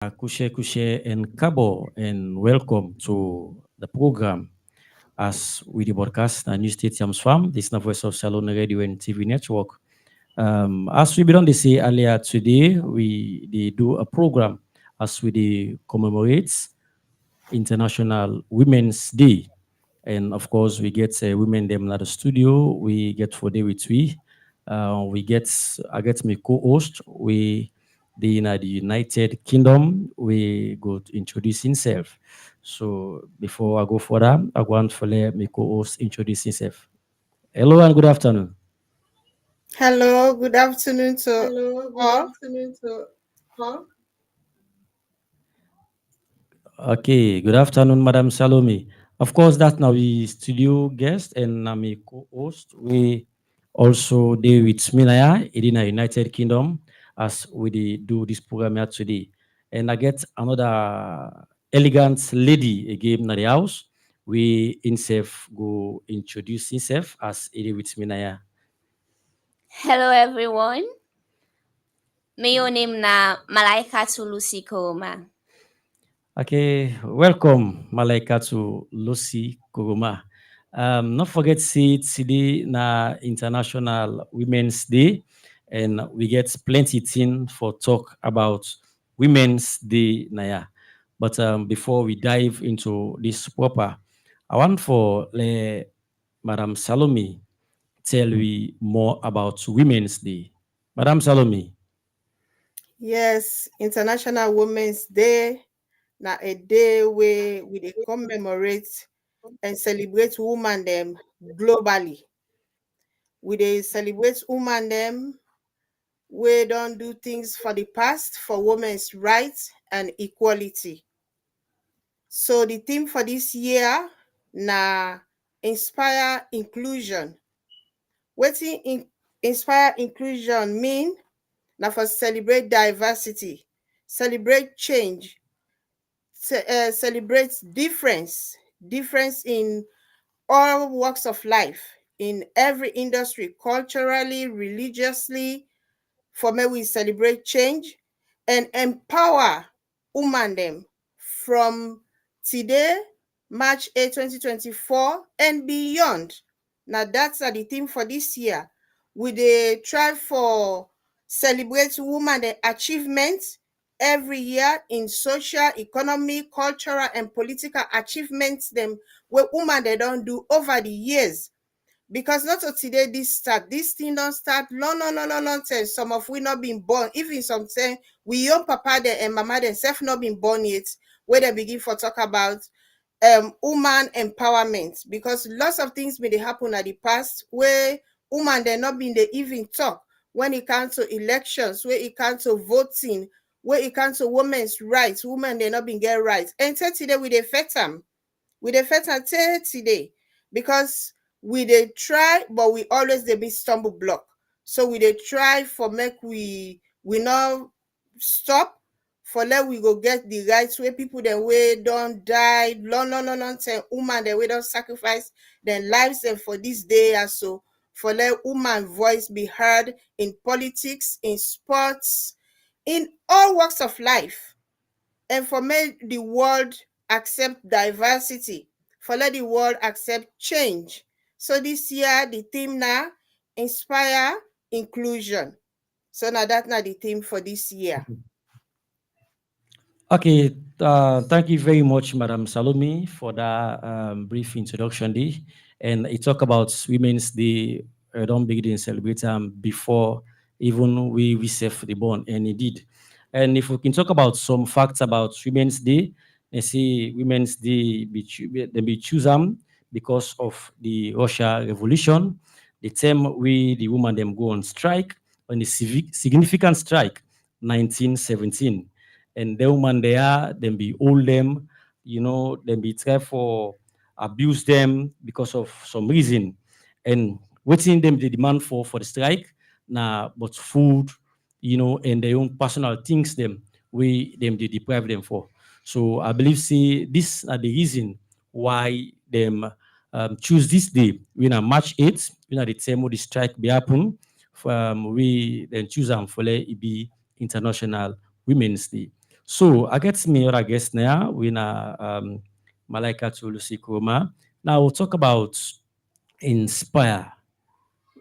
Kushe Kushe and Kabo, and welcome to the program as we the broadcast a new stadiums farm. This is the voice of Salon Radio and TV network. As we began to say earlier today, we they do a program as we commemorates International Women's Day. And of course, we get women them at the studio. We get for day with we. We get I get my co-host. We the in the United Kingdom. We go to introduce himself. So before I go further, I want to let my co-host introduce himself. Hello and good afternoon. Hello, good afternoon to Hello, good all. afternoon to all. Okay, good afternoon, Madam Salome. Of course, that's now the studio guest and I'm a co-host. We also deal with Minaya in the United Kingdom as we do this program here today. And I get another elegant lady again in the house. We himself go introduce himself as it with Minaya. Hello everyone. Mayo name na Malaika Tulusi Koma. Okay, welcome, Malaika, to Lucy Kuruma. Not forget, see today na International Women's Day, and we get plenty thing for talk about Women's Day, Naya. But before we dive into this proper, I want for Madam Salome tell we more about Women's Day. Madam Salome. Yes, International Women's Day. Now a day where we dey commemorate and celebrate women them globally. We dey celebrate women them. We don't do things for the past for women's rights and equality. So the theme for this year na inspire inclusion. Wetin inspire inclusion mean? Now for celebrate diversity, celebrate change, celebrate difference in all walks of life, in every industry, culturally, religiously. For me, we celebrate change and empower women them from today, March 8, 2024, and beyond. Now that's the theme for this year. We dey try for celebrate women the achievements every year in social, economic, cultural, and political achievements them where women they don't do over the years. Because not till today this start, this thing don't start long time. Some of we not been born, even some say we young papa them and mama themselves not been born yet, where they begin for talk about woman empowerment. Because lots of things may they happen at the past where woman they not been the even talk when it comes to elections, where it comes to voting, where it comes to women's rights, women they not been get rights. And today we dey fight them. We dey fight am today because we dey try, but we always dey be stumble block. So we dey try for make we not stop, for let we go get the rights where people dem wey don die long time, woman dem wey don sacrifice their lives dem for this day and so, for let woman voice be heard in politics, in sports, in all walks of life. And for make the world accept diversity, for let the world accept change. So this year the theme now inspire inclusion. So now that's not the theme for this year. Okay, thank you very much, Madam Salome, for that brief introduction. Day. And it talk about Women's Day. Don't begin to celebrate before even we self reborn, and indeed. And if we can talk about some facts about Women's Day, they say Women's Day they be chosen because of the Russia Revolution. The time we the women them go on strike on the significant strike, 1917, and the woman there, then be hold them, then be try for abuse them because of some reason. And waiting them the demand for the strike, now but food, and their own personal things them we them they deprive them for. So I believe see this are the reason why them choose this day. We na March 8th, we na the time the strike be happen. We then choose them for let it be International Women's Day. So I get me or I guess now we na Malaika to Lucy Kuma. Now we'll talk about inspire.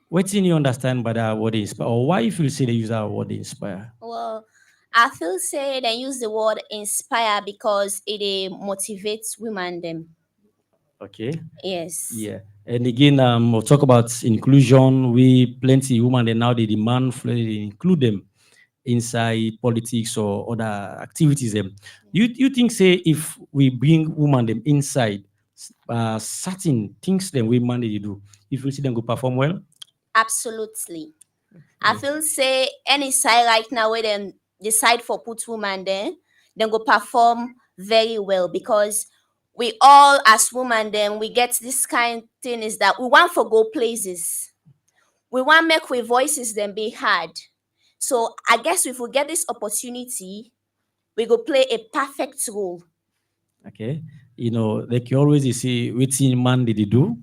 What do you understand by that word inspire? Or why you feel say they use that word inspire? Well, I feel say they use the word inspire because it motivates women them. Okay. Yes. Yeah. And again, we'll talk about inclusion. We plenty women and now they demand for they include them inside politics or other activities. Them. You think say if we bring women them inside certain things them we man they do, if we see them go perform well? Absolutely. I Yeah. feel say any side right now where them decide for put woman there, then go perform very well because we all as women then we get this kind thing is that we want for go places. We want make we voices them be heard. So I guess if we get this opportunity, we go play a perfect role. Okay. You know, like you always you see which man did you do?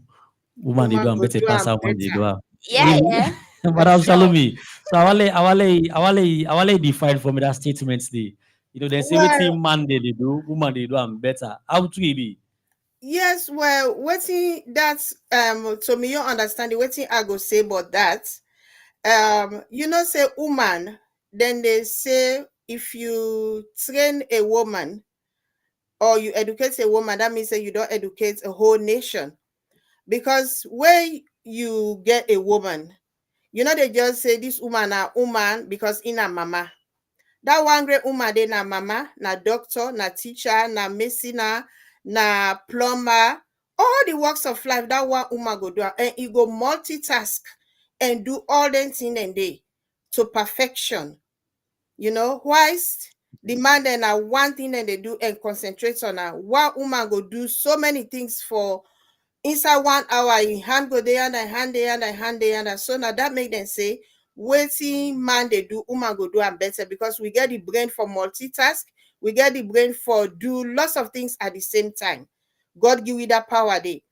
Woman they do Woman and go better do pass am how man they better. do. Yeah, Yeah, Really? yeah. for Madam sure. Salome. So I will define for me that statements the they say Well, waiting man they do, woman they do and better. How to it be? yes, well, waiting that's to me your understanding, waiting I go say about that. Say woman, then they say if you train a woman or you educate a woman, that means that you don't educate a whole nation. Because when you get a woman, they just say this woman a woman because in a mama. That one great woman dey na mama, na doctor, na teacher, na medicine, na plumber, all the works of life that one woman go do and e go multitask and do all them thing and day to perfection. Whilst the man then na one thing and they do and concentrate on her. One woman go do so many things for inside 1 hour, in hand go there and I hand there and I hand there and so now that make them say waiting man they do woman go do and better because we get the brain for multitask, we get the brain for do lots of things at the same time. God give you that power day.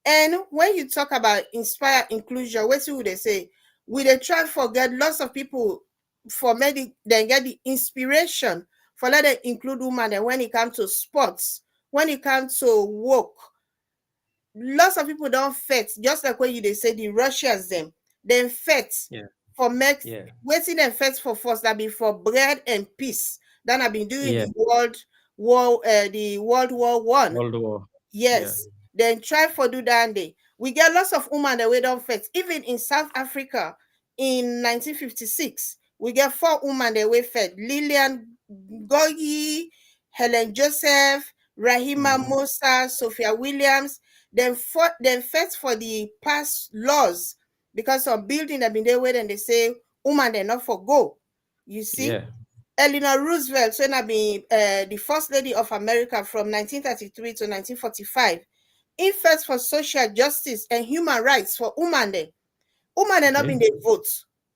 And when you talk about inspire inclusion, what would they say? We they try forget lots of people for maybe then get the inspiration for let them include women. And when it comes to sports, when it comes to work, lots of people don't fight, just like when they say the Russians them, then fight Yeah. for make Yeah. waiting and fight for first that be for bread and peace. That have been doing Yeah. the World War I. World War. Yeah. Yes, then try for do that day. We get lots of women that we don't fight. Even in South Africa in 1956, we get 4 women that we fed. Lillian Gogi, Helen Joseph, Rahima Mm-hmm. Musa, Sophia Williams. Then fight for the past laws because some building that been there where and they say woman they not for go. You see? Yeah. Eleanor Roosevelt, when I been the first lady of America from 1933 to 1945, in first for social justice and human rights for women. Woman they not Okay. been the vote.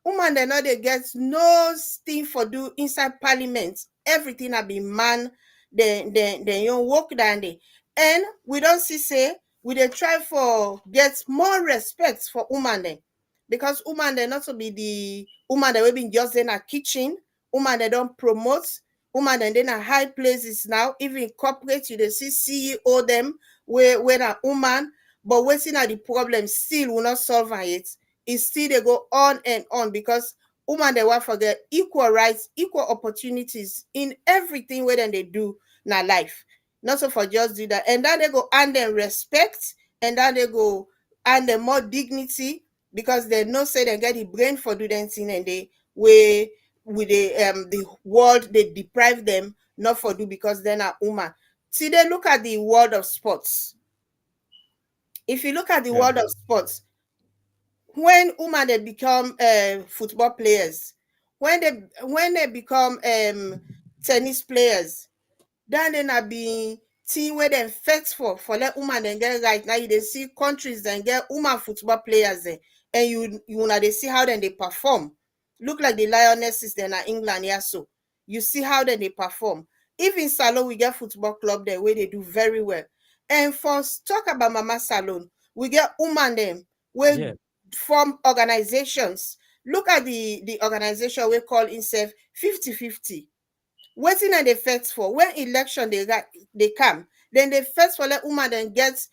Woman they not they get no thing for do inside parliament. Everything have been man. Then you work down there. And we don't see say we they try for get more respect for woman then. Because woman they not to be the woman that will be just in a kitchen, woman they don't promote, woman and then a high places now, even corporate you they see CEO them where a woman, but waiting at the problem still will not solve it. It still they go on and on because women they want forget equal rights, equal opportunities in everything where then they do na life. Not so for just do that. And then they go and then respect, and then they go and then more dignity because they know say they get the brain for do them thing and they way with the world they deprive them not for do because they're not woman. See, they look at the world of sports. If you look at the Yeah. world of sports, when women they become football players, when they become tennis players, then they na be team where they fight for let woman then get right. Now you they see countries then get woman football players there, and you now they see how then they perform. Look like the Lionesses then at England, yeah. So you see how then they perform. Even Salon, we get football club there where they do very well. And for talk about Mama Salon, we get woman them where Yeah. form organizations. Look at the organization we call itself 50-50. Waiting and they fight for when election they come, then they fight for let woman then get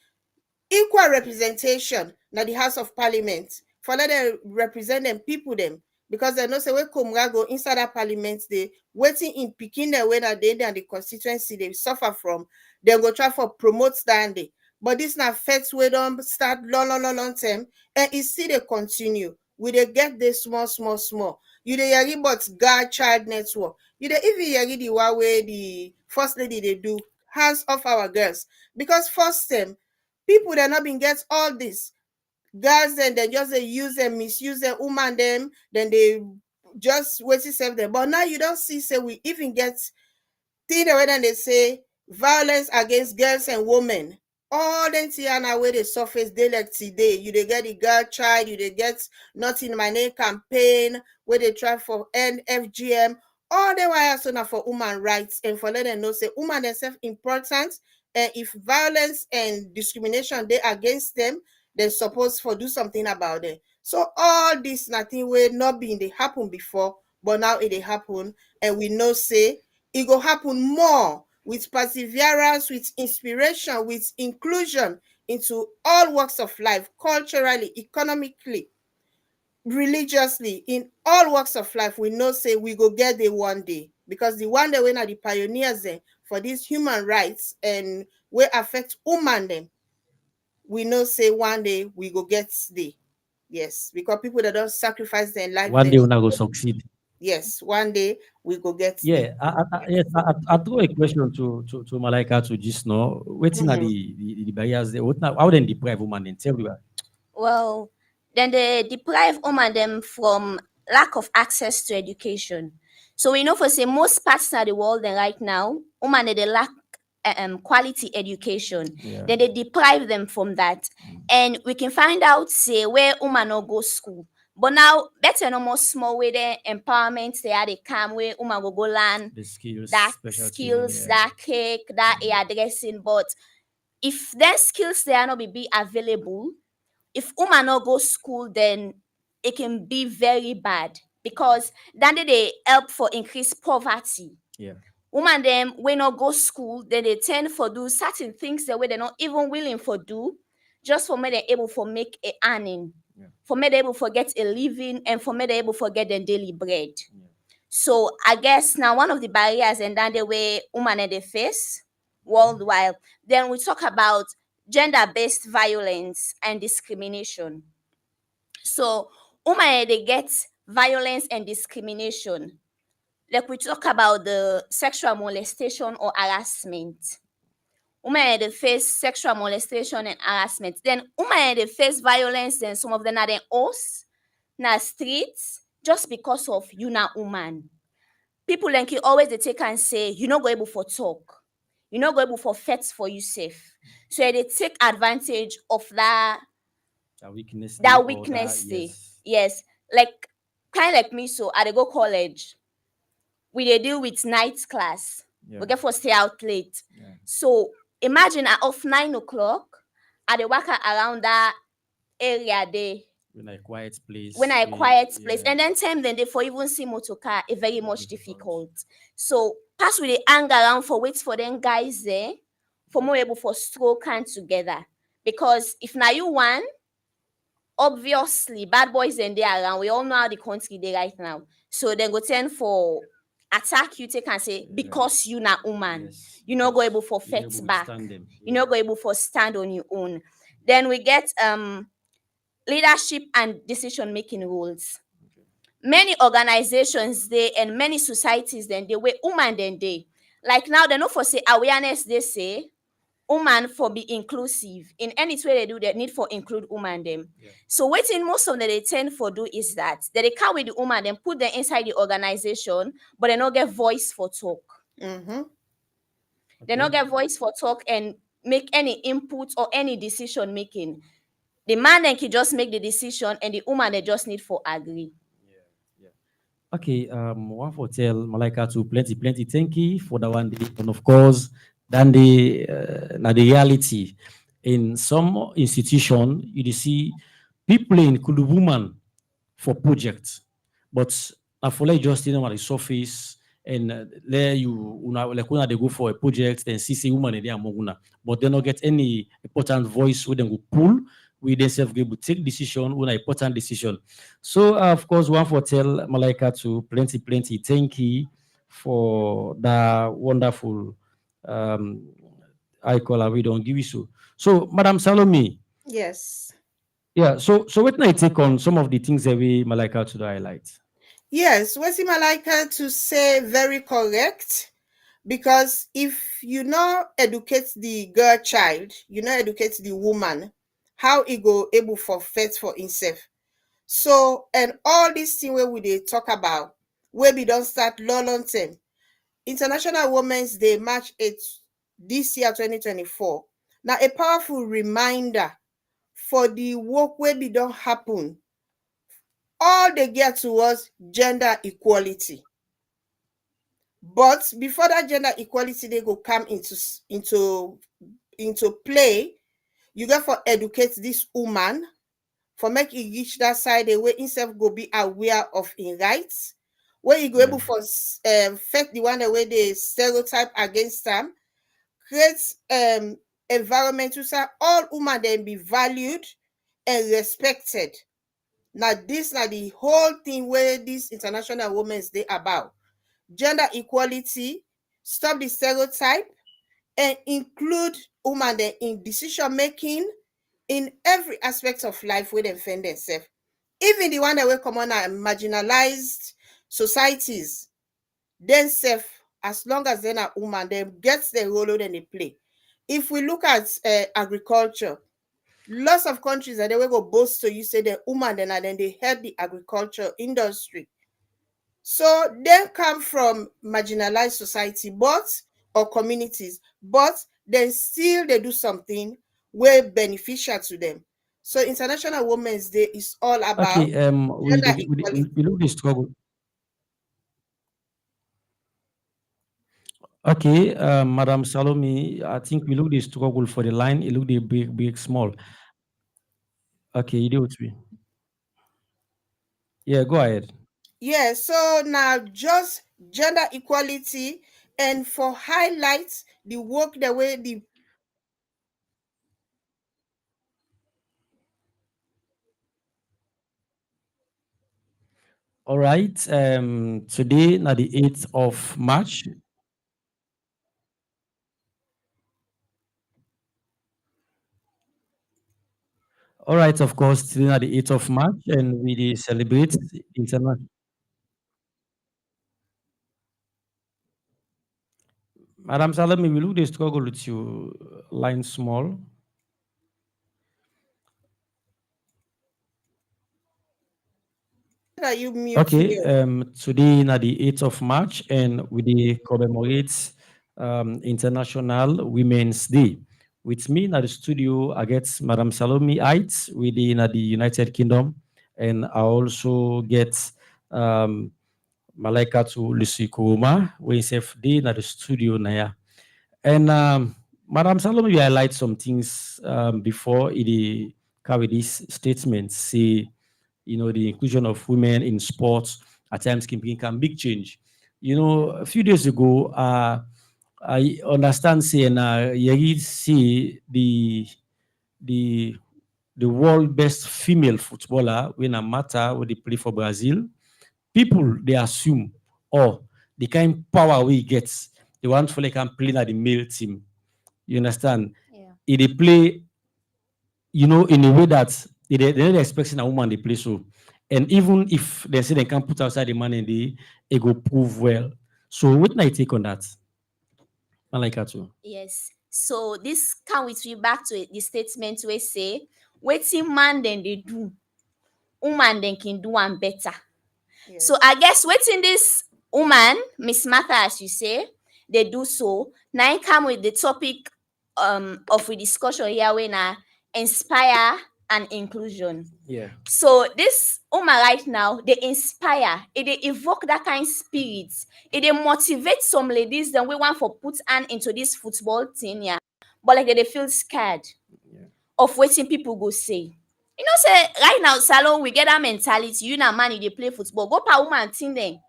equal representation na the House of Parliament for let them represent them people them, because they know say when Komra go inside that parliament, they waiting in picking the way that they and the constituency they suffer from, they go try for promote standing. But this na first way don't start long term, and it still they continue. We they get this small. You they hear about God child network. You they even hear the way the first lady they do hands off our girls, because first time people they not been get all this girls, and then just they use them, misuse them, woman them, then they just wait to save them. But now you don't see say we even get thing the way that they say violence against girls and women. All them Tiana where they surface day like today. You they get the girl child, you they get not in my name campaign where they try for NFGM. All the while so now for woman rights, and for let them know say woman themselves important, and if violence and discrimination they against them, they're supposed for do something about it. So all this nothing will not be in they happen before, but now it they happen, and we know say it go happen more with perseverance, with inspiration, with inclusion into all walks of life, culturally, economically, religiously, in all walks of life. We know say we go get there one day, because the one day when are the pioneers for these human rights and will affect woman them, we know say one day we go get there. Yes, because people that don't sacrifice their life, One day we're not going to succeed. yes, one day we go get there. Yeah, yes, I throw a question to Malaika to just know waiting at the barriers there. How then deprive women and tell you? Well, then they deprive women them from lack of access to education. So we know for say most parts of the world then right now, women they lack quality education. Yeah. Then they deprive them from that. And we can find out say where women no go school. But now better no more small way there empowerment they are they come where women go learn The skills, that specialty, skills, yeah. that cake, that hairdressing. But if their skills they are not be available, if woman no go school, then it can be very bad, because then they help for increase poverty. Yeah. Woman them when not go school, then they tend for do certain things that way they're not even willing for do, just for me they're able for make a earning, for me they're able for get a living, and for me they're able for get their daily bread. So I guess now one of the barriers and then the way women they face worldwide. Then we talk about gender-based violence and discrimination. So women they get violence and discrimination. Like we talk about the sexual molestation or harassment. Women they face sexual molestation and harassment. Then women they face violence, and some of them are then us na streets just because of you na woman. People like you always they take and say you not go able for talk, you not go able for fight for yourself. So they take advantage of that Weakness. weakness. Yes, like kind like me. So I dey go college, we dey deal with night class. Yeah. We get for stay out late. Yeah. So imagine I off 9 o'clock, I dey walk around that area there. When a quiet place. And then time then they for even see motor car is very much difficult. So pass with the hang around for wait for them guys there for more able for stroke hand together. Because if now you want, obviously bad boys and they around, we all know how the country they right now. So then go tend for attack you, take and say because you not woman, you not go able for fight back, you not go able for stand on your own. Then we get leadership and decision-making roles. Many organizations they and many societies then they way woman then they. Like now they know for say awareness they say woman for be inclusive. In any way they do they need for include woman them. Yeah. So waiting most of them they tend for do is that they carry the woman then put them inside the organization, but they not get voice for talk. They not get voice for talk and make any input or any decision making. The man then can just make the decision, and the woman they just need for agree. Okay, one for tell Malaika to plenty. Thank you for that one day. And of course, then the reality in some institution, you see people include woman for projects, but I feel like just on the surface, and there you una like una they go for a project, then see woman in there among una, but they not get any important voice where they go pull. We themselves be able to take decision, one important decision. So of course, one for tell Malaika to plenty thank you for that wonderful I call her we don't give you so. So Madam Salome, Yes. yeah. So what can I take on some of the things that we Malaika to highlight? Yes, Wesim Malaika to say very correct. Because if you not educate the girl child, you not educate the woman, how he go able for fight for himself. So, and all these things where we dey talk about, where we don't start long term. International Women's Day, March 8th, this year 2024. Now a powerful reminder for the work where we don't happen. All they get towards gender equality. But before that gender equality they go come into play, you got for educate this woman for make e reach that side the way himself go be aware of in rights, where you go able for fight the one the way they stereotype against them, create environment to say all women then be valued and respected. Now this now the whole thing where this International Women's Day about. Gender equality, stop the stereotype, and include women in decision making in every aspect of life where they find themselves. Even the one that will come on and marginalized societies, then self, as long as they're not woman, they get the role that they play. If we look at agriculture, lots of countries that they will go boast to you say the woman then they head the agriculture industry. So they come from marginalized society, but or communities, but then still they do something where beneficial to them. So International Women's Day is all about Okay, gender equality. we look the struggle. Okay, Madam Salome, I think we look the struggle for the line. It look the big, small. Okay, you do it. Yeah, go ahead. Yeah, so now just gender equality and for highlights the work the way the All right. Today, now the 8th of March. All right, of course, today now the 8th of March, and we celebrate international. Madam Salome, we look the struggle with you line small. that you mute Okay, here. today na the 8th of March and we dey commemorate International Women's Day. With me na the studio, I get Madam Salome Heights within the United Kingdom, and I also get um, Malaika to Lucy Kuruma, we sef dey na the studio na ya. And Madam Salome, you highlight some things before it carry this statement, say the inclusion of women in sports at times can big change. A few days ago, I understand saying you see the the world best female footballer when a matter when they play for Brazil. People they assume, oh, the kind power we get, the ones for like can play at the male team. You understand? Yeah. If they play in a way that they're not expecting a woman they play so. And even if they say they can't put outside the man and it go prove well. So what I take on that? I like that too. Yes. So this can with me back to the statement where say waiting man then they do, woman then can do one better. Yes. So I guess waiting this woman, Miss Martha, as you say, they do so. Now I come with the topic of a discussion here when I inspire and inclusion. Yeah. So this woman right now, they inspire, they evoke that kind of spirit. They motivate some ladies then we want for put hand into this football thing, yeah. But like they feel scared of waiting people go say. Say right now, Salon, we get that mentality. You na man, they play football. Go pa woman thing then.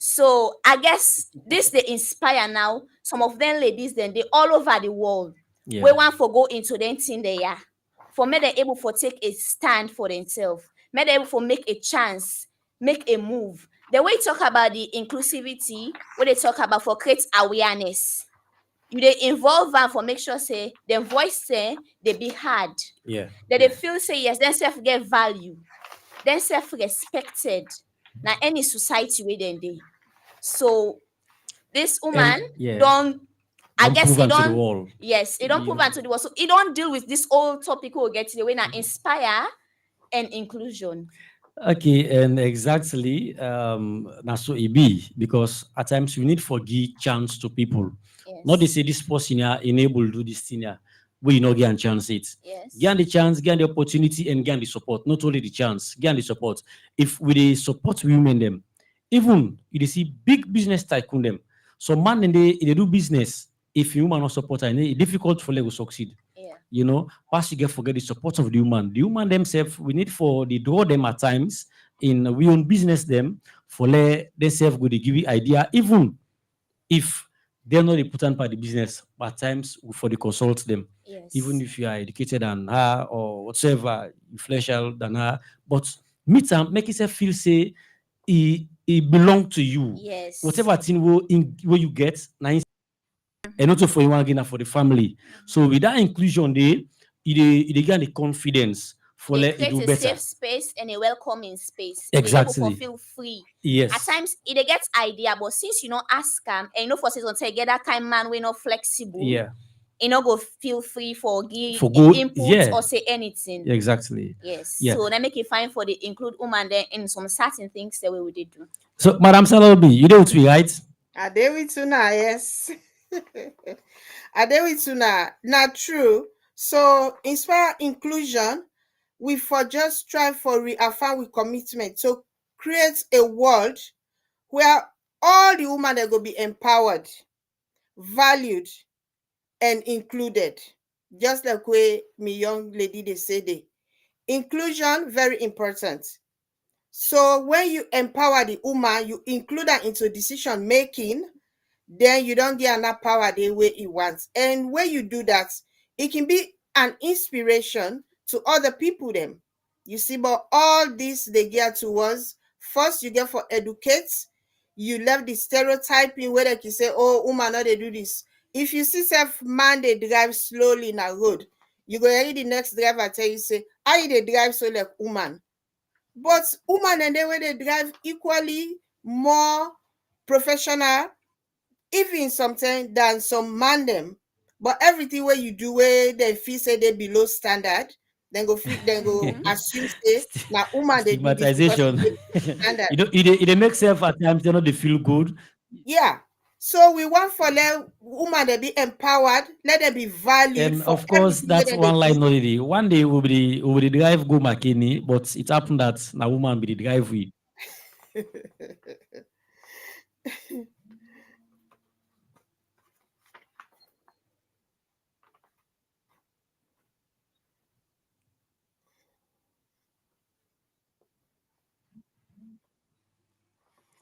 So I guess this they inspire now. Some of them ladies then they all over the world. Yeah. We want for go into them thing they are. For me they able for take a stand for themselves. Me they able for make a chance, make a move. The way you talk about the inclusivity, what they talk about for create awareness. You they involve them for make sure say their voice say they be heard. Yeah. That they feel say yes, then self get value, then self respected. Now any society where then they. So this woman Yeah. don't, I Don't guess prove it unto the don't, wall. yes, it don't You prove know. unto the world. So it don't deal with this old topic we'll get to the way now inspire and inclusion. Okay, and exactly, na so it be because at times we need for give chance to people. Not they Yes. say this person here enable do this thing here, we not get a chance it. Yes. Get the chance, get the opportunity, and get the support. Not only the chance, get the support. If we dey support women them, even you dey see big business tycoon them. So man and they do business. If you woman not support, and it's difficult for them to succeed. Yeah. You know, pass you get forget the support of the human. The human themselves, we need for the draw them at times in we own business them for let themselves go they give you idea, even if they're not important part of the business, but at times for the consult them. Yes. Even if you are educated than her or whatsoever, influential than her, but meet and make yourself feel say it belong to you. Yes. Whatever thing where you get, now and also for you again for the family. So with that inclusion, they get the confidence for They let it create do a better. safe space and a welcoming space. They able Exactly. for feel free. Yes. At times it get idea, but since you know ask them and you know for say on say get that kind man we not flexible. Yeah. You know go feel free for give For good. input Yeah. or say anything. Exactly. Yes. Yeah. So that make it fine for the include woman then in some certain things the way we did do. So, Madam Salobi, you know what we right? Are they with you now? Yes. Are they with you now? Not true. So, inspire inclusion. We for just strive for reaffirm with commitment to create a world where all the women they go be empowered, valued, and included. Just like way me young lady they say they. Inclusion very important. So when you empower the woman, you include her into decision making, then you don't get enough power the way it wants. And when you do that, it can be an inspiration to other people them. You see, but all this they get towards first you get for educate, you left the stereotyping where they can say, oh, woman, no, they do this. If you see self man they drive slowly in a road, you go hear the next driver tell you say, how they drive so like woman. But woman and they way they drive equally more professional, even sometimes than some man them. But everything where you do where they feel say they below standard, then go assume say now woman they do this because Stigmatization. they below standard. It makes self at times they know they feel good. Yeah. So we want for let woman they be empowered, let them be valued And for of course, everything that's where they one line do. already. One day we will the drive go McKinney, but it happened that na woman be the drive we.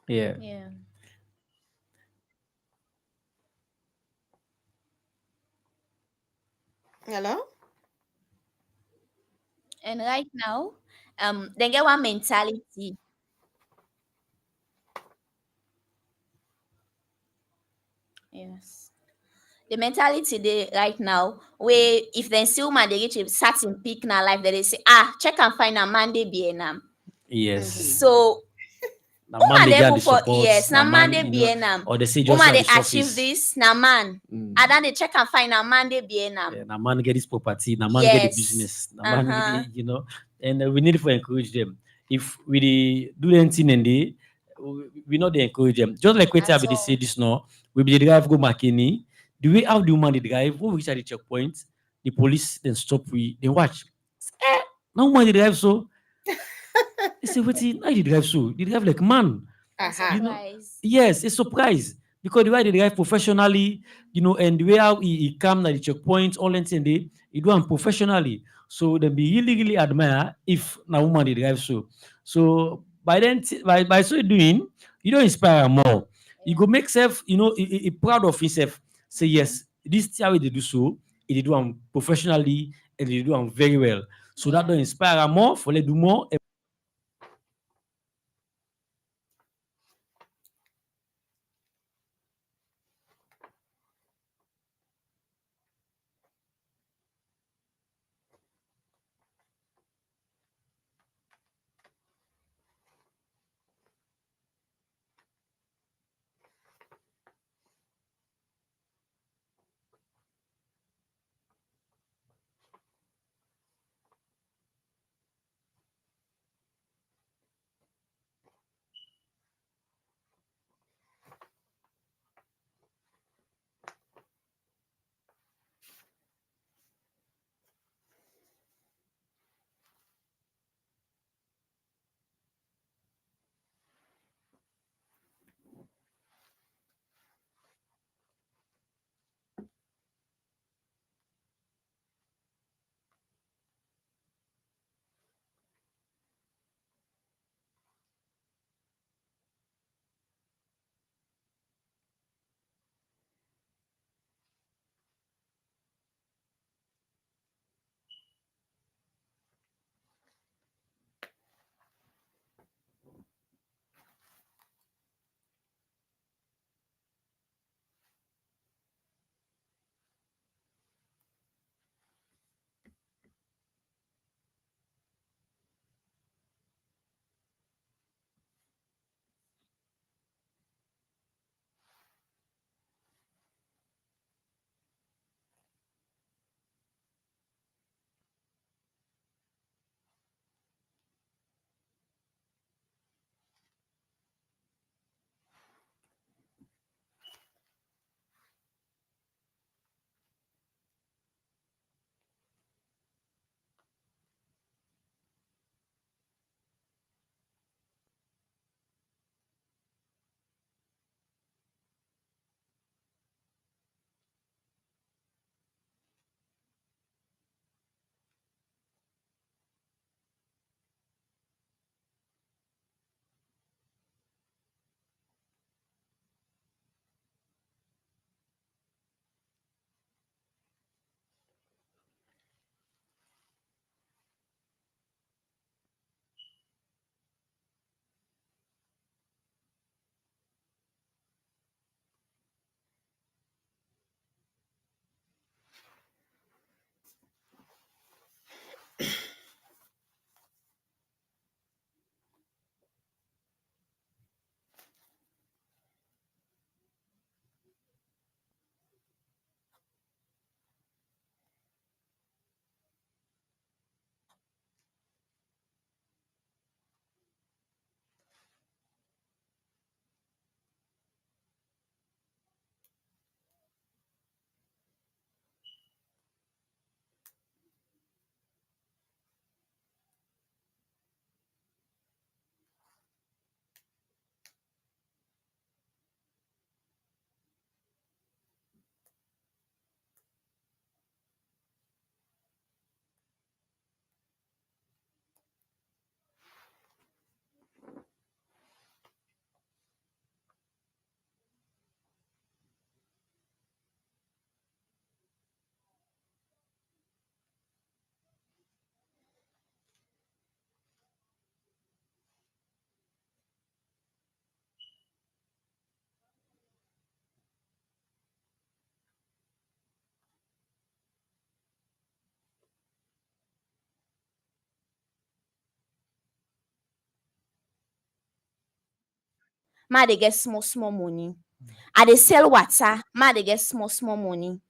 Yeah. Yeah. Hello? And right now, they get one mentality. Yes. The mentality they right now, where if they see woman they reach a certain peak in her life, that they say, check and find a man they be enam. Yes. So Na man woman they they get able the for support. yes, na man they you be know, enam. or they say just Woman on they the achieve surface. this, na man. Mm. And then they check and find a man they be enam. Yeah, na man get this property, na man get the Yes. business, na man get Uh-huh. the, and we need to encourage them. If we dey do anything and we not dey encourage them. Just like we At be dey say all. this now, we be the drive go McKinney. The way how the woman dey drive, when we reach at the checkpoint, the police then stop we, then watch. Now woman dey drive so. They say, wait, how you drive so? You drive like man. Uh-huh. Surprise. Yes, a surprise because the way they drive professionally, and the way how he come at the checkpoint, all and he do am professionally. So they be really, really admire if na woman they drive so. So by then, by so doing, You don't inspire am more. You go make self, proud of himself. Say yes, this thing how they do so, they do am professionally and they do am very well. So that don't inspire am more for let do more. Ma dey get small small money. I dey sell water, ma dey get small small money.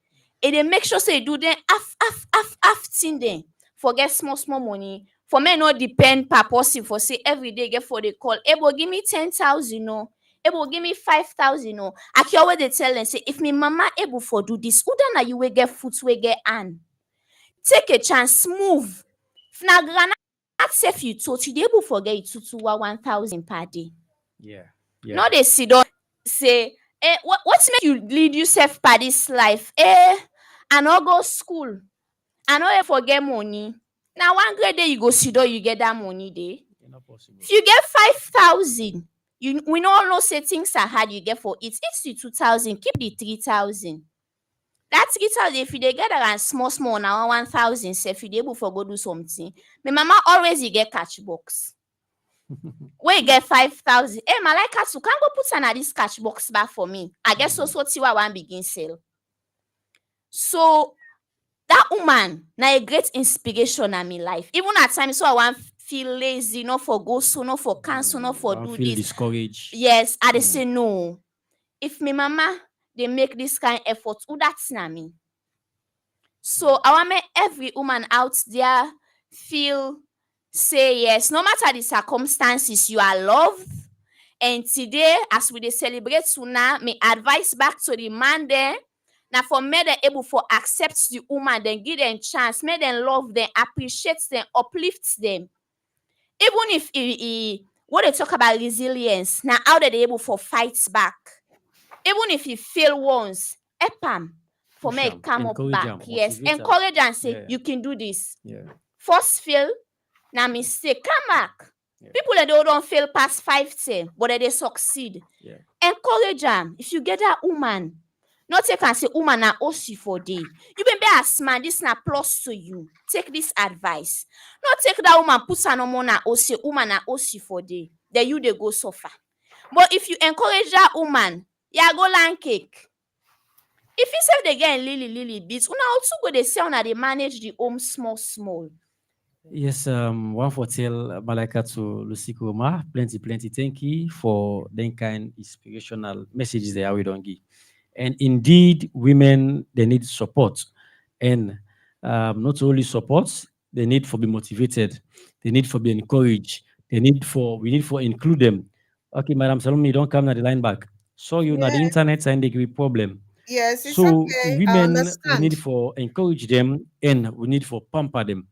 E dey make sure say e do dem half thing dem for get small small money. For men no depend per person for say everyday get for dey call, "Ebo give me 10,000 oo, Ebo give me 5,000 oo." Aki always dey tell dem say if me mama able for do dis, who na you wey get foot wey get hand? Take a chance, move. If na groundnut sef you touch, you dey able for get itutuwa 1,000 per day. Yeah. No dey sidon say what make you lead you sef per dis life? I no go school, I no dey for get money. Na one great day you go sidon you get dat money dey. Not possible. If you get 5,000, we all know say things are hard, you get for it. It's the 2,000, keep the 3,000. That 3,000, if you dey get around small now 1,000, say if you dey able for go do something. My mama always you get catch box. Where you get 5,000. Hey, my like to can go put an this catch box back for me. I guess so tiwa one begin sell. So that woman now a great inspiration in my life. Even at times so I want feel lazy, not for go so, not for cancel, not for I do feel this. discouraged. Yes, I dey say no. If my mama they make this kind of effort, who that's not me. So I want make every woman out there feel say yes, no matter the circumstances, you are loved. And today, as we dey celebrate Suna, me advice back to the man there. Now for me, they able for accept the woman, then give them chance, make them love them, appreciate them, uplift them. Even if what they talk about resilience, now how they able for fight back. Even if you fail once, help am for Push me am, come up encourage back. am, Yes, motivate am. encourage and say Yeah. you can do this. Yeah. First fail, now mistake, come back. Yeah. People that don't fail past 5 10, but they succeed. Yeah. Encourage them. If you get that woman, not take and say woman na osi for day. You can be as man, this na plus to you. Take this advice. Not take that woman, put her no more na osi, woman na osi for day. Then you they go suffer. But if you encourage that woman, yeah, go land cake. If you say they get lily bits, una also go they say una they manage the home small. Yes, one for tell Malaka to Lucy Kuma, plenty, thank you for them kind inspirational messages there we don't give. And indeed, women they need support, and not only support, they need for be motivated, they need for be encouraged, we need for include them. Okay, Madam Salome, don't come na the line back. So you know the Yeah. internet and the problem. Yes, it's So okay. I women, we understand. need for encourage them and we need for pamper them.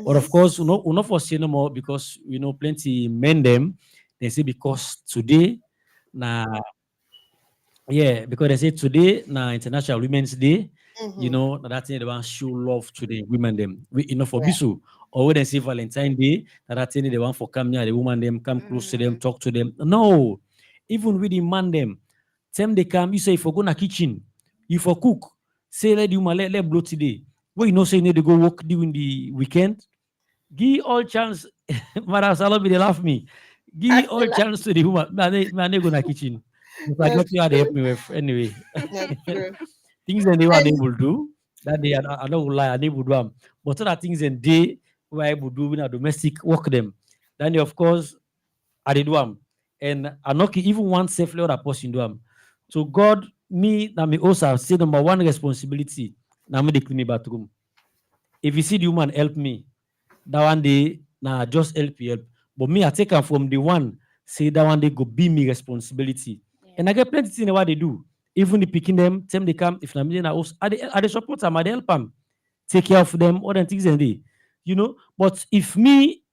But of Mhm. course, we not for say no more because we know plenty men them. They say because today, na yeah, because they say today na International Women's Day. You Mhm. know, na that thing they want show love to the women them. We enough for Yeah. bisu. Or when they say Valentine Day, na that thing they want for come near the woman them, come close to them, Mm. talk to them. No, even with the man them, time they come, you say if you go na kitchen, you for cook, say let the woman let blow today. When you know say you need to go work during the weekend, give all chance. Madam Salome, they laugh me. Give all Actually, chance to the woman. Man, they go na kitchen. If I that's get you, how they help me with anyway. that's true. Things that they were And unable to do, that they are I don't lie, unable to do 'em. But other things and they were able to do in a domestic work them. Then they, of course, I did do 'em. And I not even one safely other person do 'em. So God, me, na me also say number one responsibility. Now me the clean bathroom. If you see the woman help me, that one day nah just help. But me, I take her from the one say that one day go be me responsibility. And I get plenty things what they do. Even the picking them, time they come, if I'm in a house, I dey support them, I dey help them, take care of them, all the things and they, you know. But if me,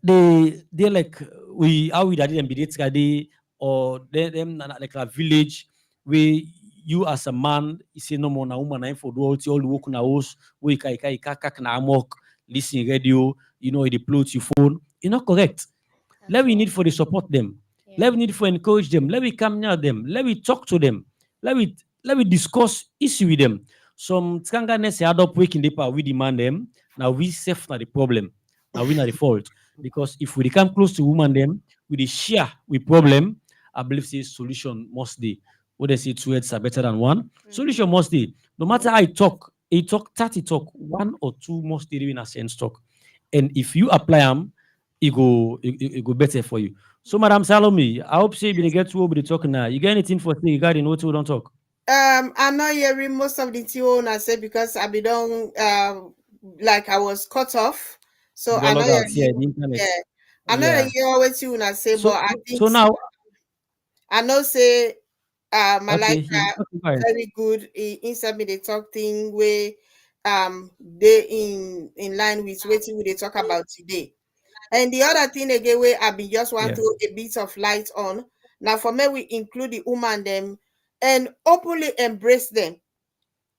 they like we how we daddy them be they or them like a village where you as a man you say no more na woman na him for do all the work na house we kak na amok listen radio you know the plot your phone you not correct. At Let we all. need for the support them. Yeah. Let we need for encourage them. Let we come near them. Let we talk to them. Let we discuss issue with them. Some tkanganess add up waking the power we demand them. Now we self na the problem. Now we not the fault. Because if we come close to woman them, we dey share with problem, I believe say solution must be. What they say two heads are better than one. Solution must be. No matter how I talk, 30 talk, one or two must be in a sense talk. And if you apply them, it go better for you. So, Madam Salome, I hope say you been get to what we dey talk now. You got anything for say regarding what we don't talk? I'm not hearing most of the thing I said because I be done like I was cut off. So You I don't know log out here, you the internet. yeah. I know Yeah. you always you I say, So but I think so now, I know say my okay, life you okay, fine. very good inside me they talk thing where they in line with waiting we they talk about today. And the other thing again where I be just want Yeah. to a bit of light on. Now for me we include the woman them and openly embrace them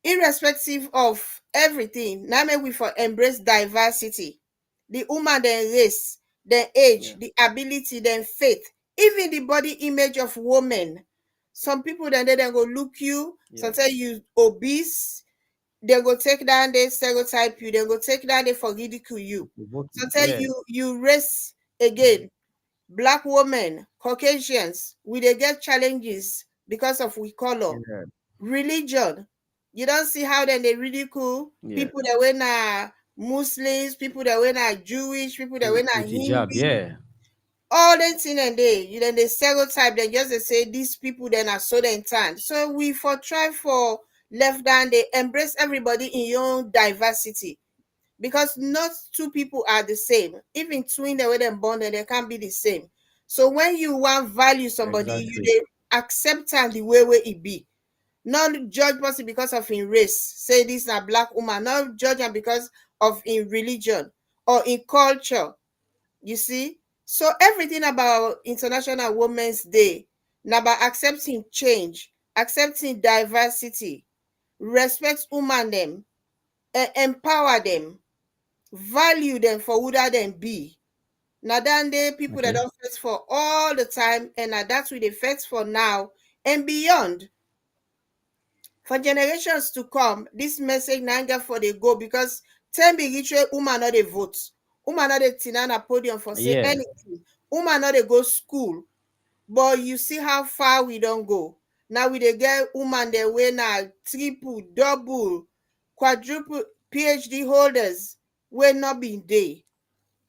irrespective of everything. Now may we for embrace diversity. The woman then race, then age, Yeah. the ability, then faith, Even the body image of women. Some people then they go look you, sometimes you obese, they go take down, they stereotype you, they go take down, they for ridicule you. Sometimes you race again. Black women, Caucasians, we they get challenges because of we color. Religion. You don't see how then they ridicule people that were not Muslims, people that were not Jewish, people that were not with hijab, Hindu. All that thing and they stereotype, then just they say these people then are so then tan. So we for try for left down, they embrace everybody in your own diversity. Because not two people are the same. Even twin the way them born, they can't be the same. So when you want value somebody, you they accept them the way it be. Not judge person because of in race. Say this is a black woman. Not judge them because of in religion or in culture. You see? So everything about International Women's Day, now about accepting change, accepting diversity, respect woman them, empower them, value them for who that them be. Now then they people that don't fight for all the time, and that's what they fight for now and beyond. For generations to come, this message nanga for they go because 10 big ritual woman not they vote. Woman not they tinana podium for say anything. Woman not they go school. But you see how far we don't go. Now we they get woman they win now triple, double, quadruple PhD holders will not be there.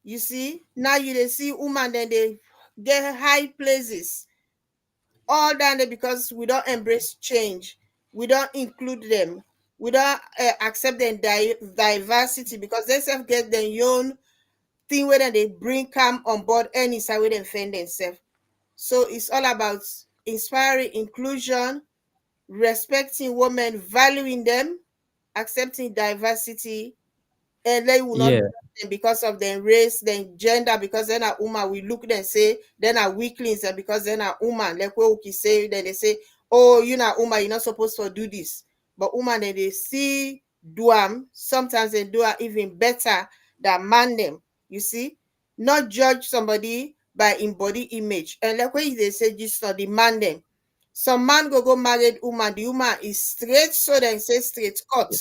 You see, now you they see woman then they get high places. All down there because we don't embrace change. We don't include them. We don't accept their diversity because they self get their own thing where they bring come on board any side where they defend themselves. So it's all about inspiring inclusion, respecting women, valuing them, accepting diversity, and they will not judge them because of their race, their gender, because then a woman, we look and say, then are weaklings, and because then a woman, like what we say, then they say, oh, you're not woman, you're not supposed to do this. But woman, then they see do them, sometimes they do even better than man them. You see? Not judge somebody by in body image. And like what they say, just not the man them. Some man go married woman, the woman is straight, so then say straight cut.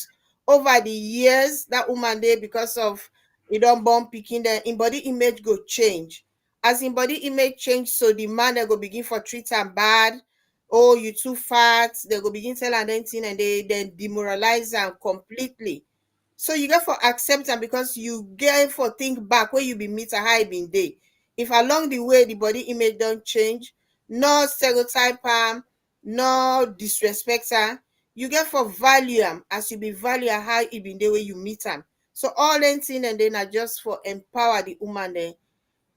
Over the years, that woman there, because of you don't born picking, then in body image go change. As in body image change, so the man they go begin for treat them bad. Oh, you too fat. They go begin tell and then thing and they then demoralize them completely. So you get for accept them because you get for think back where you be meet a high been day. If along the way the body image don't change, no stereotype no disrespect her, you get for value as you be value how it been the way you meet them. So all them thing and then are just for empower the woman then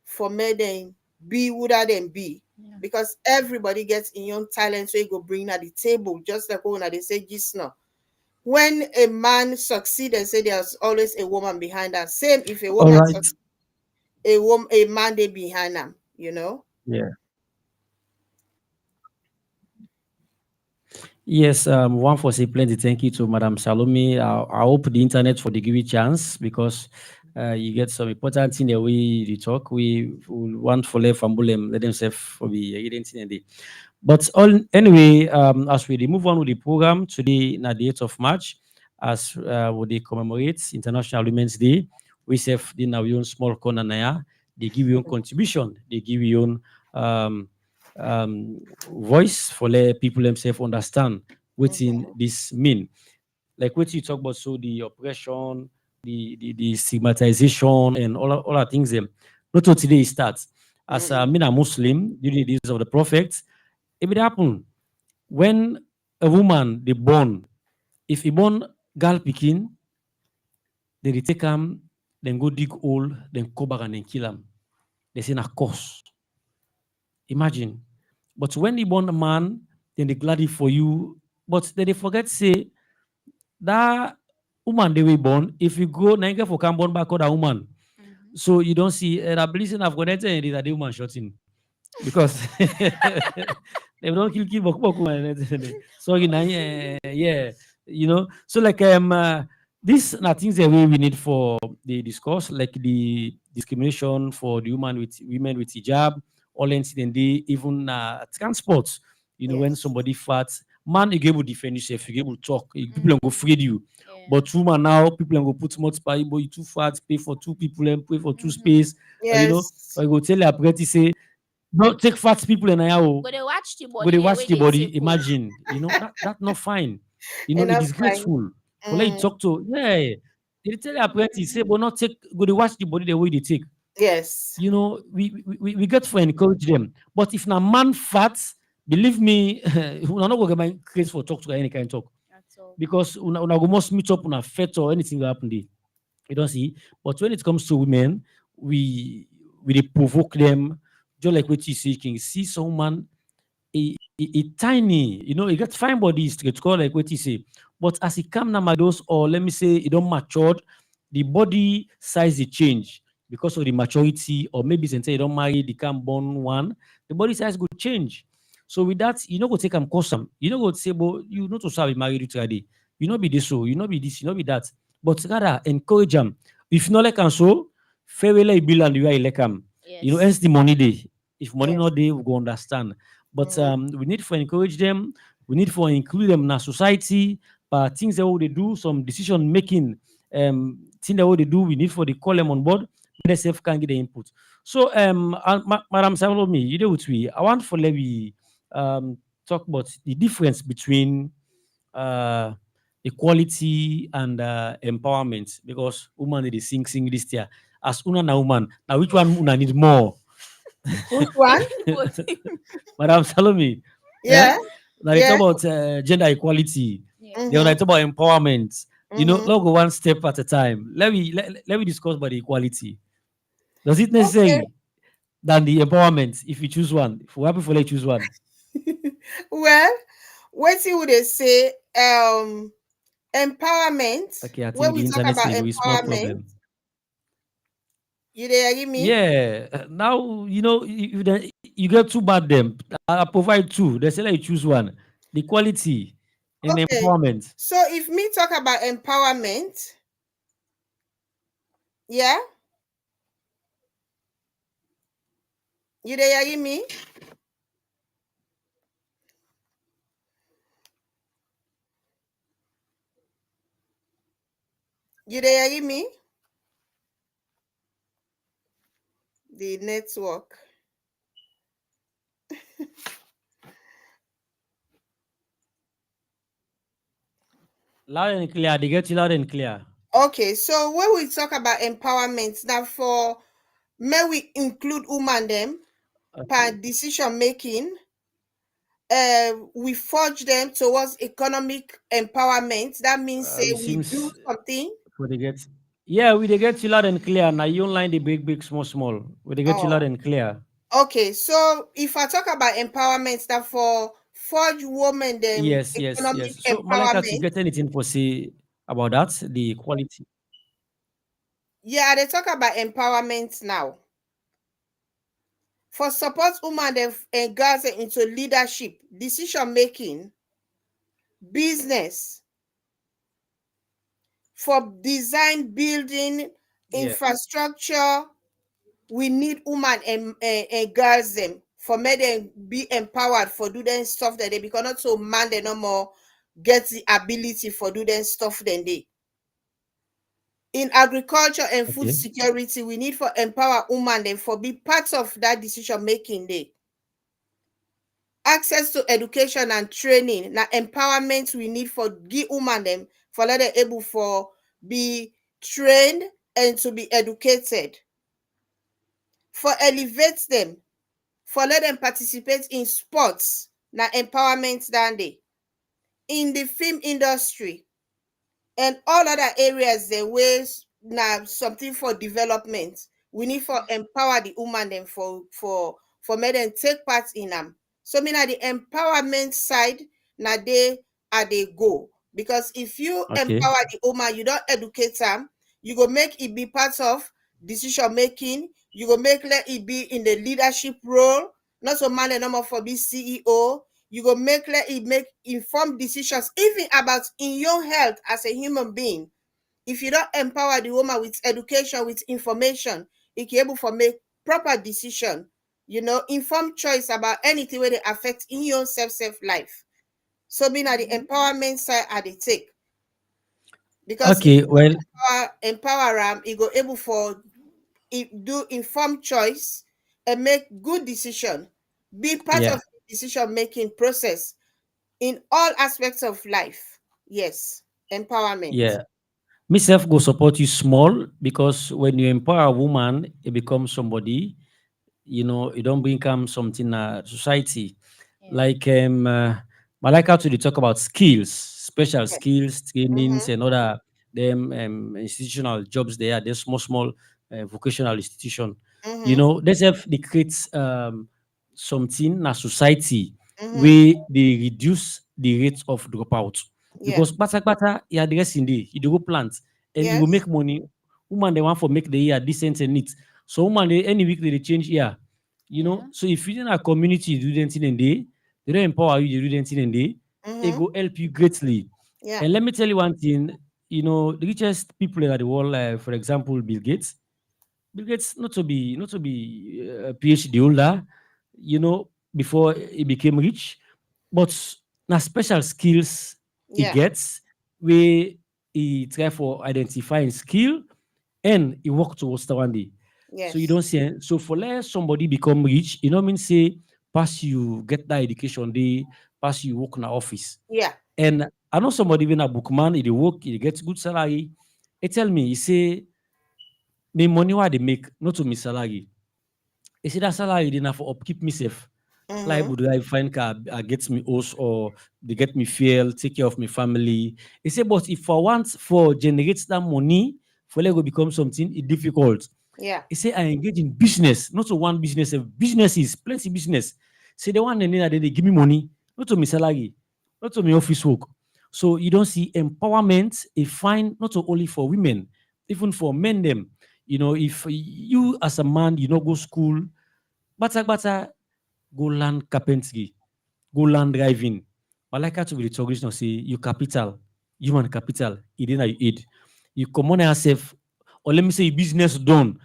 for me then be who that then be. Because everybody gets in your talent, so you go bring at the table, just like when they say just now. When a man succeeds and say there's always a woman behind her. Same if a woman succeeds, a man they behind them, you know? Yes, one for say plenty. Thank you to Madam Salome. I hope the internet for the give you chance because you get some important thing that we talk. We want for let fambulem let themselves for be identity. But anyway, as we move on with the program today, na the 8th of March, as we commemorate International Women's Day, we have the now own small corner now. They give you own contribution. They give you own voice for let people themselves understand what in this mean. Like what you talk about, so the oppression, the stigmatization, and all our things. Them not till today it starts. As a Muslim during the days of the prophets, if it happen when a woman they born, if he born girl picking, then they take him, then go dig hole, then go back and then kill him. They say na curse. Imagine. But when they born a man, then they gladly for you. But then they forget say that woman they were born. If you go Nigeria for can born back that woman. So you don't see a blessing I've connected and that the woman shooting. Because they don't kill boku. So yeah, you know. So like these are things that we need for the discourse, like the discrimination for the women with hijab, all incident they even transport. When Yes. somebody farts, man, you able to defend yourself, you able to talk, people go afraid you. Yeah. But woman now, people go put multiply, but you too fat, pay for two people and pay for two Mm-hmm. space. Yes. Or you go tell your apprentice say, no, take fat people and I Go go they watch the they body, yeah, watch where the they body. take oh. Imagine, that not fine. It Enough time. disgraceful. For let you Mm. talk to, yeah. They tell your apprentice say, but not take go they watch the body the way they take. Yes. We get for encourage them. But if na man fat, believe me, we not go get my case for talk to any kind of talk. That's all. Because una go must meet up on a fet or anything will happen there. You don't see. But when it comes to women, we dey provoke them, just like what you see, King. See someone a tiny, he got fine body straight call like what you say. But as he come now, those, or let me say, he don't matured, the body size they change because of the maturity, or maybe since you don't marry, they can born one, the body size could change. So with that, you know go take them custom. You know go say, but you know to serve married already. You know be this so, you know be this, you know be that. But rather encourage them. If you not like and so, farewell bill and you are like them. Yes. Hence the money day. If money Yes. not there, we go understand. But Mm. we need to encourage them. We need to include them in our society. But things that they do, some decision making, thing that they do, we need for the call them on board. They self can get the input. So, Madam Salomi, you know what we? I want for let we talk about the difference between uh, equality and empowerment, because woman they sing this year. As una na woman, now which one una need more? Which one? Both. Madam Salome, eh? Yeah. Now they talk Yeah. about gender equality. Yeah. Then when I Mm-hmm. talk about empowerment, Mm-hmm. let's go one step at a time. Let me discuss about the equality. Does it Okay. necessary than the empowerment if you choose one? If we're happy for let you choose one. Well, what would they say? Empowerment. Okay, I When think we the talk internet about is a small empowerment, problem. you there hear me? Yeah, now you get two bad them. I provide two. They say let you choose one. The quality and Okay. empowerment. So if me talk about empowerment, yeah, you there hear me? You there hear me? The network. Loud and clear. They get you loud and clear. Okay, so when we talk about empowerment, now for may we include woman them per Okay. decision making, we forge them towards economic empowerment. That means say It we do seems something. for they get. Yeah, we they get you loud and clear. Now you online the big small. We they get you loud Oh, and clear. okay. So if I talk about empowerment, that for forge women them Yes. economic So Malika, to empowerment. get anything for say about that, the quality. Yeah, they talk about empowerment now. For support women them and girls into leadership, decision making, business, for design, building, Yeah. infrastructure, we need women and girls them for make them be empowered for do them stuff that they because not so man they no more get the ability for do them stuff than they. In agriculture and food Okay. security, we need for empower women them for be part of that decision making day. Access to education and training, na empowerment we need for give women them for let them able for be trained and to be educated. For elevate them, for let them participate in sports, na empowerment than they. In the film industry and all other areas the ways na something for development. We need for empower the woman them for make them take part in them. So me na the empowerment side na they are they go. Because if you Okay. empower the woman, you don't educate them, you go make it be part of decision making, you go make let it be in the leadership role, not so man and number for be CEO, you go make let it make informed decisions even about in your health as a human being. If you don't empower the woman with education, with information, it can able for make proper decision informed choice about anything where they affect in your self life. So being at the empowerment side at the take. Because if Okay, well, empower them, it go able for do informed choice and make good decision, be part yeah, of the decision making process in all aspects of life. Yes, empowerment. yeah. Myself go support you small because when you empower a woman, it becomes somebody. You don't become something society. Yeah. Like I like how to dey talk about skills, special Yes. skills, trainings, Mm-hmm. and other them institutional jobs there. There's small vocational institution. Mm-hmm. They have they create something na society Mm-hmm. where they reduce the rate of dropout Yeah. because kpata you address in day you dey go plant and you go Yes. make money. Woman they want for make the year decent and neat. So woman any week they dey change year. Yeah. So if you in a community you do anything and they don't empower you, you do anything and it Mm-hmm. go help you greatly. Yeah. And let me tell you one thing, the richest people in the world, for example, Bill Gates not to be a PhD holder, before he became rich, but na special skills he Yeah. gets where he try for identifying skill and he work towards that one day. So you Yes. don't see so for let somebody become rich, mean say pass you get that education they pass you work in the office. Yeah. And I know somebody even a bookman, he dey work, he gets good salary. He tell me, he say the money what they make, not to me salary. He say that salary dey na for upkeep myself. Like Mm-hmm. would I find car get me house or they get me fuel, take care of my family. He say, but if I want for generate that money, for let go become something difficult. Yeah. He say I engage in business, not to one business, businesses, plenty business. Say the one and then they give me money, not to me salary, not to me office work. So you don't see empowerment a fine not only for women, even for men them. If you as a man, go school, bata go learn carpentry, go learn driving. But like how to be the talk say you capital, human capital, it didn't you aid. You come on yourself, or let me say business done,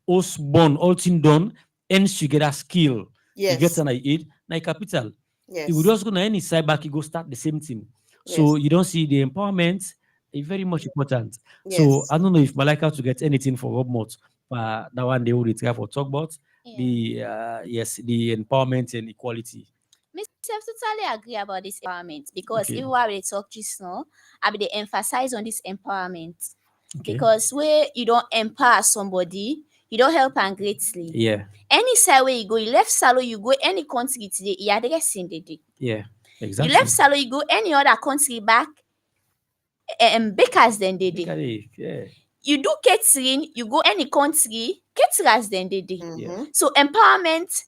us born, all thing done, ends you get a skill. You get Yes. an aid, na capital. If we Yes. just go na any cyber, you go start the same thing. Yes. So you don't see the empowerment is very much important. So Yes. I don't know if Malika to get anything for Rob Mott, but that one they will try for talk about Yeah. the yes, the empowerment and equality. Me self totally agree about this empowerment because Okay. even while we dey talk just now, I be dey emphasize on this empowerment Okay. because where you don't empower somebody, you don't help am greatly. Yeah. Any side where you go, you left salon, you go any country today, you addressing the day. Yeah. You left Exactly. salon, you go any other country back, bakers than the Look day. at it. Yeah. You do catering, you go any country, caterers than the day. Yeah. Mm-hmm. So empowerment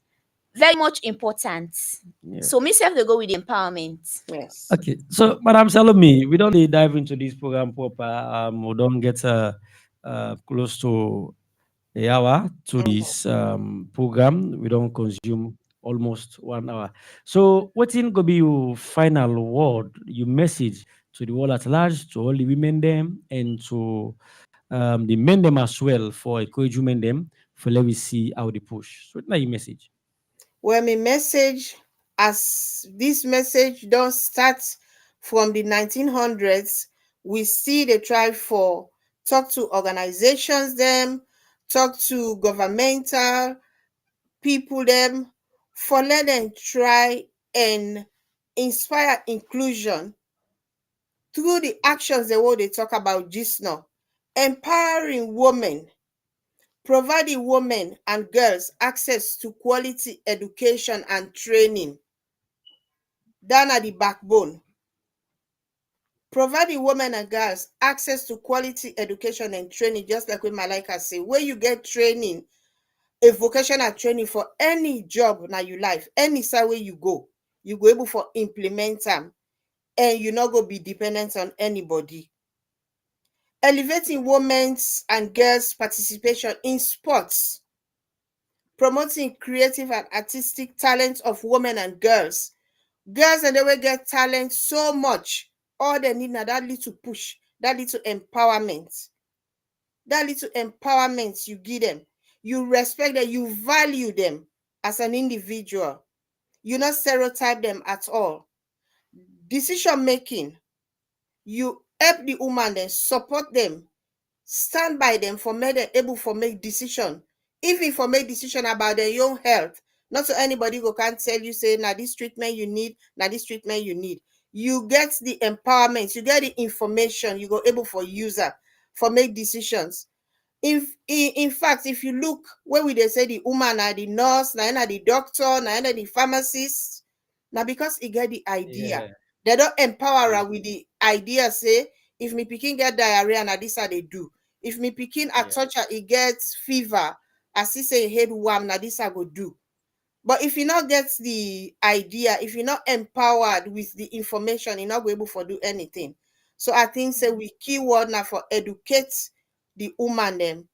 very much important. Yeah. So myself they go with the empowerment. Yes. Okay, so Madam Salome, we don't really dive into this program proper. We don't get close to a hour to Mm-hmm. this program. We don't consume almost 1 hour. So, what in gonna be your final word, your message to the world at large, to all the women them, and to the men them as well for encouragement them for let we see how they push. So, what your message? Well, my message, as this message don't start from the 1900s, we see the try for talk to organizations them, talk to governmental people them, for let them try and inspire inclusion through the actions the way they talk about just now. Empowering women, providing women and girls access to quality education and training. That are the backbone. Providing women and girls access to quality education and training, just like what Malika say, where you get training, a vocational training for any job na you life, any side where you go able for implement them, and you not go be dependent on anybody. Elevating women's and girls' participation in sports, promoting creative and artistic talent of women and girls. Girls and they will get talent so much. All they need now that little push, that little empowerment. That little empowerment you give them. You respect them, you value them. as an individual. You not stereotype them at all. Decision making, you help the woman, then support them, stand by them for make them able for make decision, even for make decision about their own health. Not so anybody go can't tell you say now this treatment you need, now this treatment you need. You get the empowerment, you get the information, you go able for user for make decisions. In fact, if you look where we they say the woman are the nurse, now the doctor, now the pharmacist, now because he get the idea, Yeah. they don't empower Yeah. her with the idea. Say if me picking get diarrhea, now this how they do. If me picking a Yeah. touch her, he gets fever, as he say head warm, now this I go do. But if you not get the idea, if you're not empowered with the information, you're not able to do anything. So I think say we keyword now for educate the woman them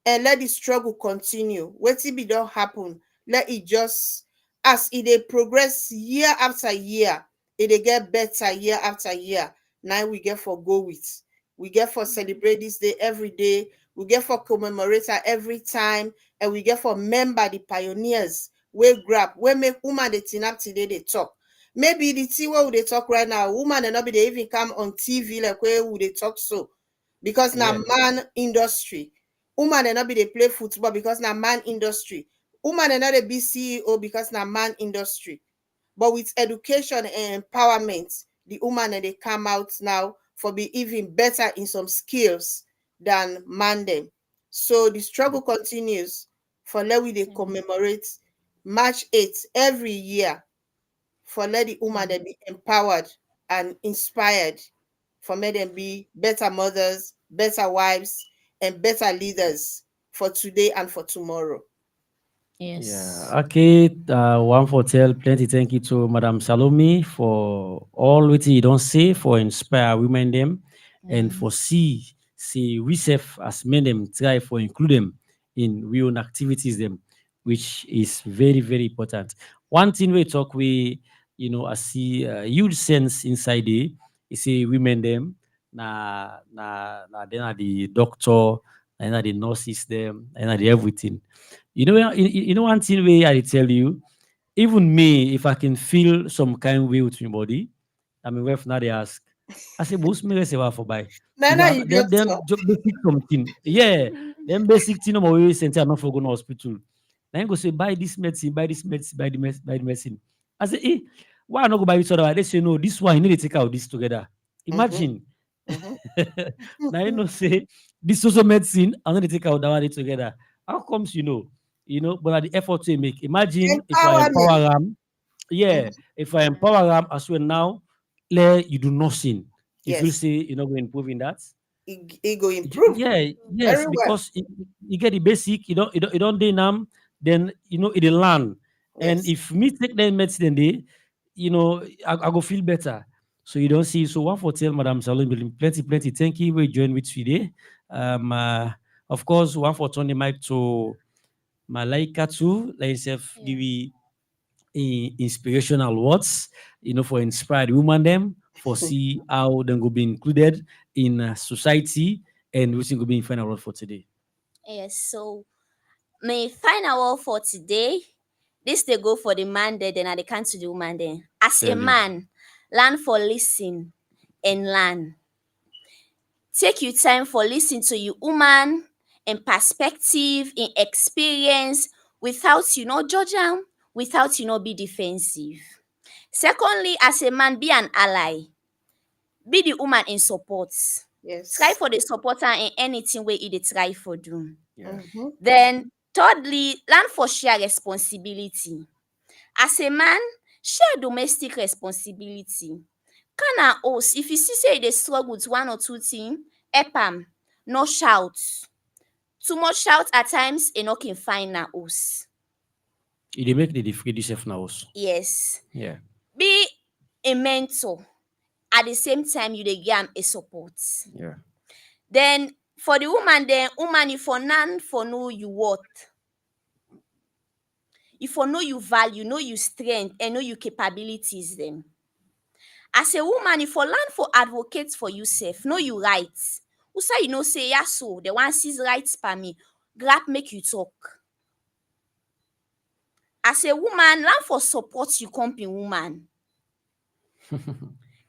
and let the struggle continue. Wetin be don happen, let it just as it dey progress year after year, it dey get better year after year. Now we get for go with. We get for celebrate this day every day. We get for commemorate her every time, and we get for member the pioneers wey grab, wey make woman dey tin up today dey talk. Maybe the thing wey we dey talk right now, woman dey not be dey even come on TV like where we dey talk so, because na Yeah. man industry. Woman dey not be dey play football because na man industry. Woman dey not dey be CEO because na man industry. But with education and empowerment, the woman dey come out now for be even better in some skills than man them. So the struggle continues for let we dey commemorate March 8th every year, for let the woman they be empowered and inspired, for make them be better mothers, better wives, and better leaders for today and for tomorrow. Yeah. Yes. Okay. One for tell plenty. Thank you to Madam Salome for all what you don't say for inspire women them and for see we self as men them try for include them in we own activities them, which is very very important. One thing we talk I see huge sense inside it is say women them na then are the doctor, and the nurses them, and the everything. One thing way I tell you, even me, if I can feel some kind way with my body, I mean, wife now they ask, I say, "Boss, me say for buy." Nana, you Them doctor. basic something, yeah. Them basic thing, I'm always saying, I'm not for going to hospital. Then go say, buy this medicine, buy this medicine, buy the medicine. I say, why I not go buy this other? They say, no, this one you need to take out this together. Mm-hmm, Imagine. mm-hmm. Now you know say this also medicine, I'm gonna take out that one together. How comes but at the effort to make. Imagine if I Empowerment. empower them, yeah, Mhm. if I empower them as well now, let you do nothing. If you Yes, say you're not going to improve in that, it go improve yeah, yes, very well. because you get the basic, you don't do them, then it learn. And Yes. if me take that medicine, day, I go feel better. So you don't see. So one for tell Madam Salon, plenty. Thank you. We join with today. Of course, one for turn the mic to Malaika too. Like yourself, give you inspirational words, for inspired women them, for see how they will be included in society and which will be in final word for today. Yes. So my final word for today, this they go for the man there, then I they can't to the woman there. As a Tell you. man, learn for listen and learn. Take your time for listen to your woman in perspective, in experience, without judge am, without be defensive. Secondly, as a man, be an ally. Be the woman in support. Try Yes. for the supporter in anything where it try for do. Yeah. Mm-hmm. Then thirdly, learn for share responsibility. As a man, share domestic responsibility. Can and host, if you see say you dey struggle with one or two things, help am. No shout. Too much shout at times, e no can find na host. It make the difficult yourself now also. Yes. Yeah. Be a mentor. At the same time, you dey give am a support. Yeah. Then for the woman, you for none for know you worth. You for know you value, know you strength, and know you capabilities them. As a woman, you for learn for advocate for yourself, know you rights. Who say you know say yeah so the one sees rights per me, grab make you talk. as a woman, learn for support you company woman.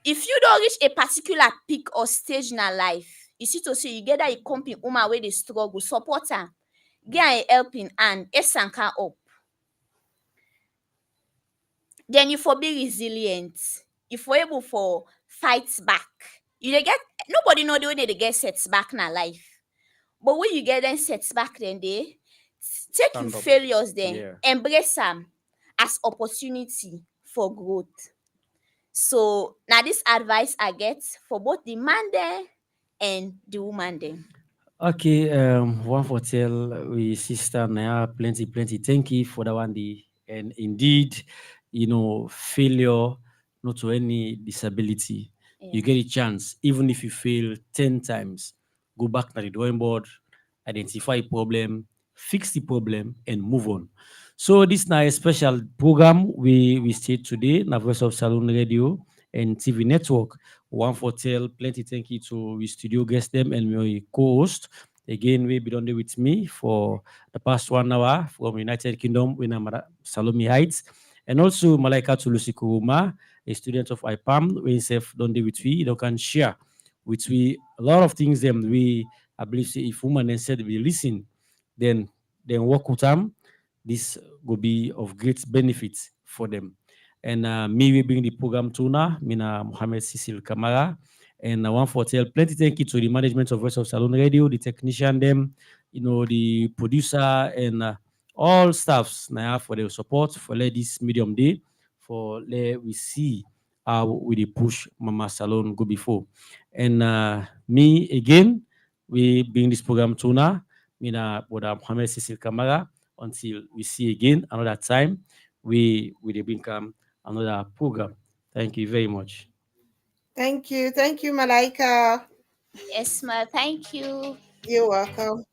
If you don't reach a particular peak or stage in her life, you see to say you get that you company woman where they struggle, support her, get her a helping hand, sank her up. Then you for be resilient. You for able for fight back. You dey get nobody know the way they get sets back in her life. But when you get them sets back, then they take you Stand up. failures then Yeah. embrace them as opportunity for growth. So now this advice I get for both the man there and the woman there. Okay, one for tell we sister Naya plenty. Thank you for that one day. And indeed, failure not to any disability. You Yeah. get a chance, even if you fail 10 times, go back to the drawing board, identify a problem, fix the problem, and move on. So this now a special program we stayed today, na Voice of Salon Radio and TV network. One for tell plenty thank you to we studio guest them and my co-host. Again, we be done there with me for the past 1 hour from United Kingdom when I'm at Salome Heights. And also Malaika Tulusi Kuruma, a student of IPAM, we self done there with we, you can share with we a lot of things them we I believe say if women and said we listen, then work with them, this will be of great benefit for them. And me, we bring the program to now, Mina Mohammed Cecil Kamara. And I want to tell plenty thank you to the management of Voice of Salon Radio, the technician, them, the producer, and all staffs now for their support for let this medium day, for let we see how we dey push Mama Salon go before. And me again, we bring this program to now, Mina Boda Mohammed Cecil Kamara. Until we see again another time, we will become another program. Thank you very much. Thank you. Thank you, Malaika. Yes, ma. Thank you. You're welcome.